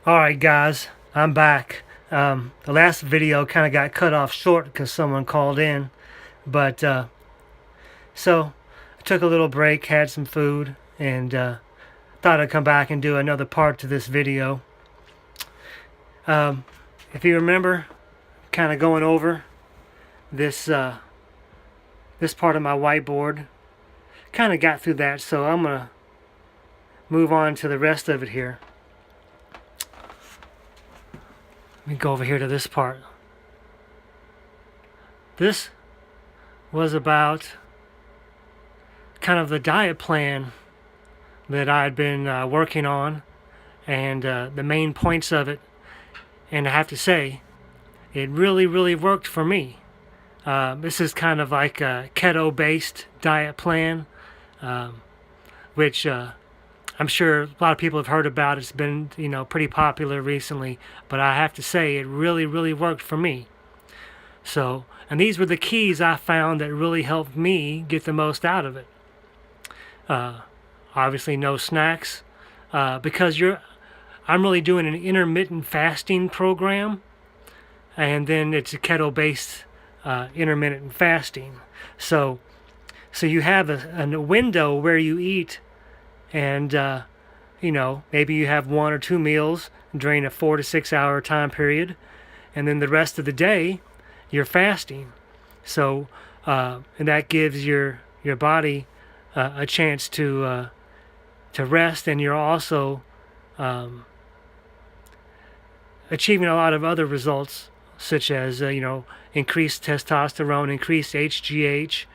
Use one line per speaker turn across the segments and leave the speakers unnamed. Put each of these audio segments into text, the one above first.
Alright guys, I'm back. The last video kind of got cut off short because someone called in. But so I took a little break, had some food, and thought I'd come back and do another part to this video. If you remember, kind of going over this this part of my whiteboard, kind of got through that, so I'm gonna move on to the rest of it here. Let me go over here to this part. This was about kind of the diet plan that I had been working on, and the main points of it. And I have to say, it really worked for me. This is kind of like a keto-based diet plan, which I'm sure a lot of people have heard about. It's been, pretty popular recently, but I have to say it really worked for me. So, and these were the keys I found that really helped me get the most out of it. Obviously, no snacks, because I'm really doing an intermittent fasting program, and then it's a keto-based intermittent fasting. So you have a window where you eat, and maybe you have 1 or 2 meals during a 4 to 6 hour time period, and then the rest of the day you're fasting. So and that gives your body a chance to rest, and you're also achieving a lot of other results, such as increased testosterone, increased HGH,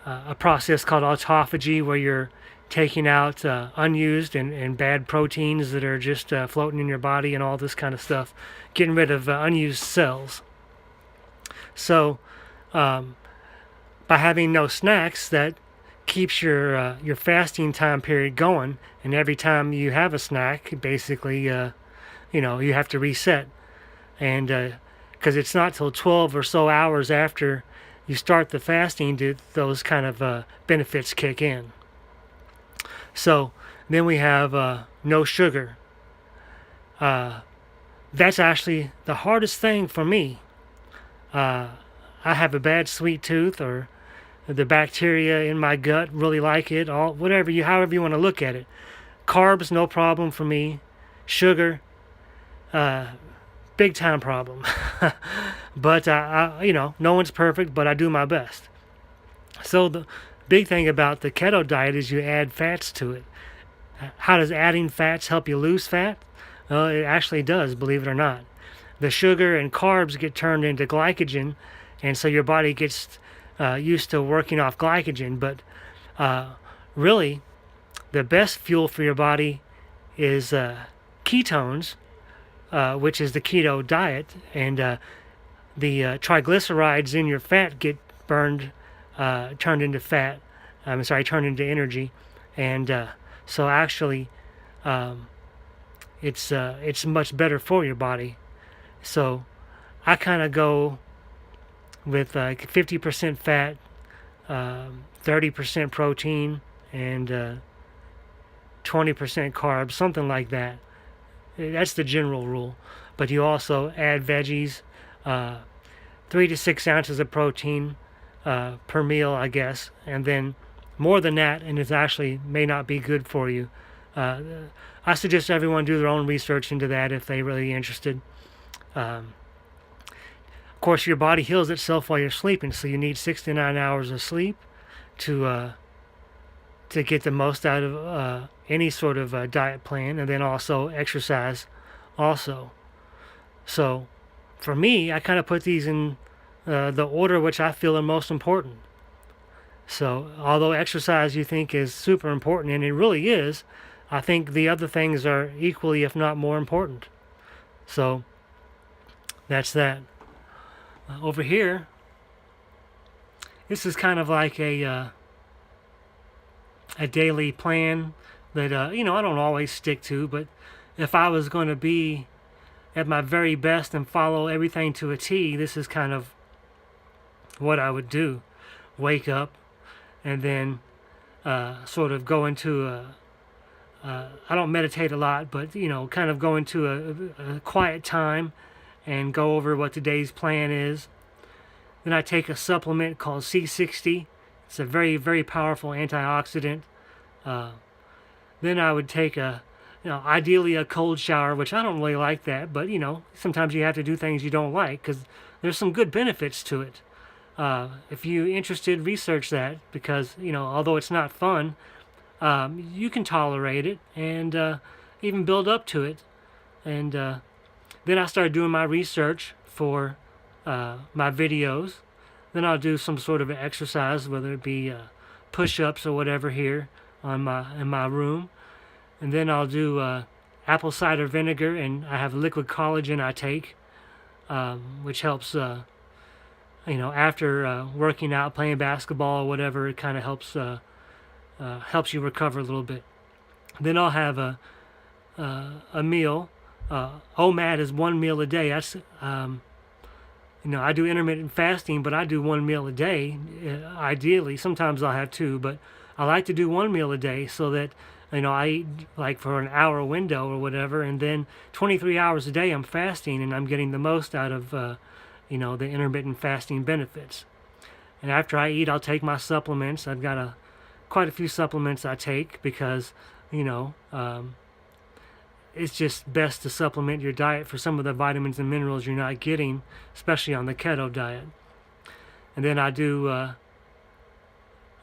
a process called autophagy, where you're taking out unused and bad proteins that are just floating in your body and all this kind of stuff, getting rid of unused cells. So by having no snacks, that keeps your fasting time period going, and every time you have a snack, basically you have to reset, and because it's not till 12 or so hours after you start the fasting do those kind of benefits kick in. So then we have no sugar. That's actually the hardest thing for me. I have a bad sweet tooth, or the bacteria in my gut really like it, however you want to look at it. Carbs, no problem for me. Sugar, big time problem. But no one's perfect, but I do my best. So the big thing about the keto diet is you add fats to it. How does adding fats help you lose fat? It actually does, believe it or not. The sugar and carbs get turned into glycogen, and so your body gets used to working off glycogen. But really, the best fuel for your body is ketones, which is the keto diet, and the triglycerides in your fat get burned, turned into fat. Turned into energy, and so actually, it's much better for your body. So I kind of go with 50% fat, 30% protein, and 20% carbs, something like that. That's the general rule. But you also add veggies, 3 to 6 ounces of protein per meal, I guess, and then more than that, and it actually may not be good for you. I suggest everyone do their own research into that if they're really interested. Of course, your body heals itself while you're sleeping, so you need 6 to 9 hours of sleep to get the most out of any sort of diet plan, and then also exercise also. So for me, I kind of put these in the order which I feel are most important. So although exercise you think is super important, and it really is, I think the other things are equally, if not more important. So that's that. Over here, this is kind of like a daily plan that I don't always stick to, but if I was going to be at my very best and follow everything to a T, this is kind of what I would do. Wake up, and then sort of go into I don't meditate a lot, but you know, kind of go into a quiet time and go over what today's plan is. Then I take a supplement called C60. It's a very, very powerful antioxidant. Uh, then I would take ideally a cold shower, which I don't really like that, but you know, sometimes you have to do things you don't like because there's some good benefits to it. If you're interested, research that because you know, although it's not fun, you can tolerate it and even build up to it. And then I started doing my research for my videos. Then I'll do some sort of an exercise, whether it be push-ups or whatever here in my room. And then I'll do apple cider vinegar, and I have liquid collagen I take, which helps. After working out, playing basketball or whatever, it kind of helps you recover a little bit. Then I'll have a meal. OMAD is 1 meal a day. That's I do intermittent fasting, but I do 1 meal a day. Ideally, sometimes I'll have 2, but I like to do 1 meal a day so that I eat like for an hour window or whatever, and then 23 hours a day I'm fasting, and I'm getting the most out of the intermittent fasting benefits. And after I eat, I'll take my supplements. I've got quite a few supplements I take because it's just best to supplement your diet for some of the vitamins and minerals you're not getting, especially on the keto diet. And then I do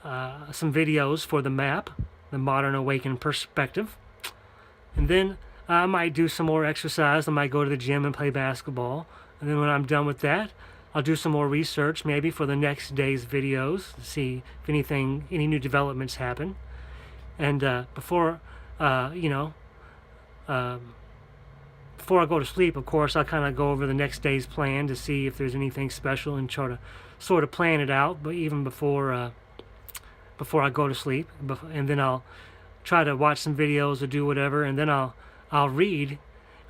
some videos for the MAP, the Modern Awakened Perspective. And then I might do some more exercise. I might go to the gym and play basketball. And then when I'm done with that, I'll do some more research maybe for the next day's videos to see if any new developments happen. And before I go to sleep, of course, I'll kind of go over the next day's plan to see if there's anything special and try to sort of plan it out. But even before I go to sleep, and then I'll try to watch some videos or do whatever, and then I'll read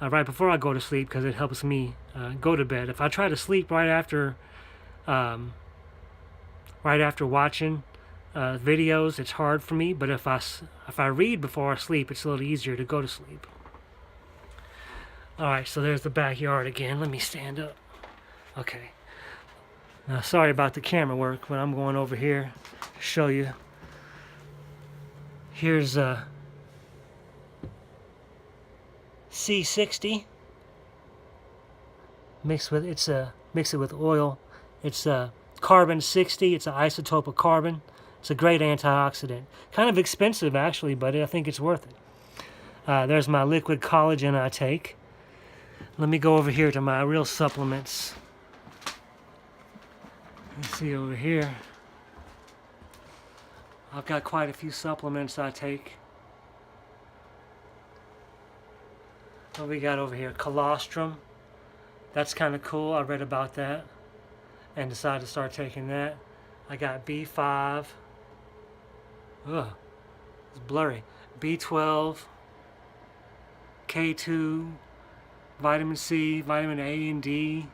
right before I go to sleep because it helps me go to bed. If I try to sleep right after watching videos, it's hard for me. But if I read before I sleep, it's a little easier to go to sleep. All right, so there's the backyard again. Let me stand up. Okay. Now, sorry about the camera work, but I'm going over here to show you. Here's C60 mix it with oil. It's carbon 60. It's an isotope of carbon. It's a great antioxidant. Kind of expensive actually, but I think it's worth it. There's my liquid collagen I take. Let me go over here to my real supplements. Let's see over here. I've got quite a few supplements I take. What we got over here? Colostrum. That's kind of cool. I read about that and decided to start taking that. I got B5. Ugh, it's blurry. B12, K2, vitamin C, vitamin A and D.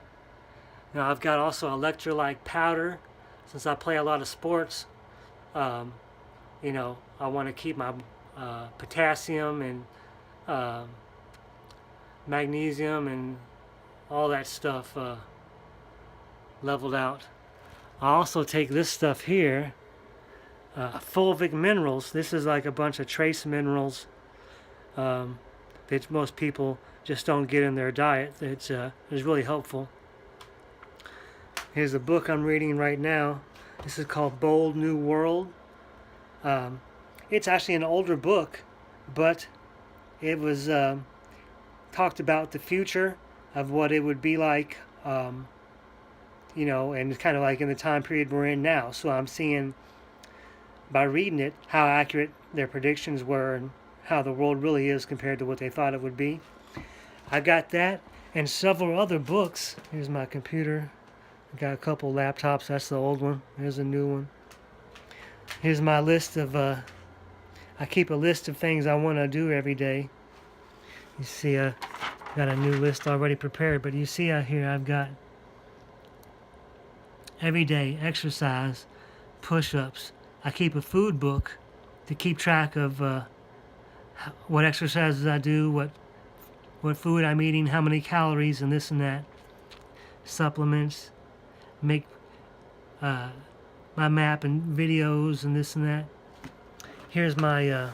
Now I've got also electrolyte powder. Since I play a lot of sports, I want to keep my potassium and magnesium and all that stuff leveled out. I also take this stuff here, fulvic minerals. This is like a bunch of trace minerals that most people just don't get in their diet. It's really helpful. Here's a book I'm reading right now. This is called Bold New World. It's actually an older book, but it was talked about the future of what it would be like, and it's kind of like in the time period we're in now. So I'm seeing, by reading it, how accurate their predictions were and how the world really is compared to what they thought it would be. I got that and several other books. Here's my computer. I got a couple laptops. That's the old one. There's a new one. Here's my list of, I keep a list of things I want to do every day. You see, I got a new list already prepared, but you see out here I've got everyday exercise, push-ups. I keep a food book to keep track of what exercises I do, what food I'm eating, how many calories, and this and that. Supplements, make my map and videos and this and that. Here's my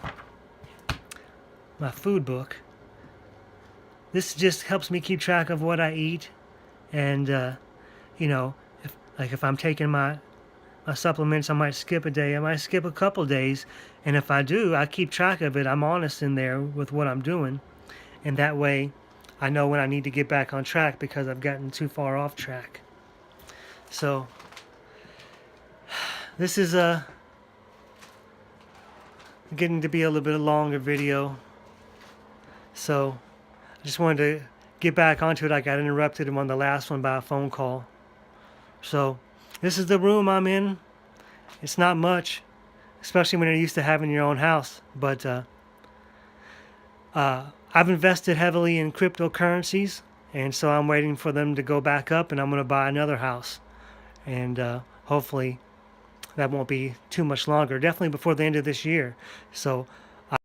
my food book. This just helps me keep track of what I eat, and you know, if I'm taking my supplements, I might skip a day, I might skip a couple days, and if I do, I keep track of it. I'm honest in there with what I'm doing, and that way I know when I need to get back on track because I've gotten too far off track. So this is getting to be a little bit longer video, so I just wanted to get back onto it. I got interrupted on the last one by a phone call. So this is the room I'm in. It's not much, especially when you're used to having your own house, but I've invested heavily in cryptocurrencies, and so I'm waiting for them to go back up, and I'm going to buy another house, and hopefully that won't be too much longer, definitely before the end of this year. So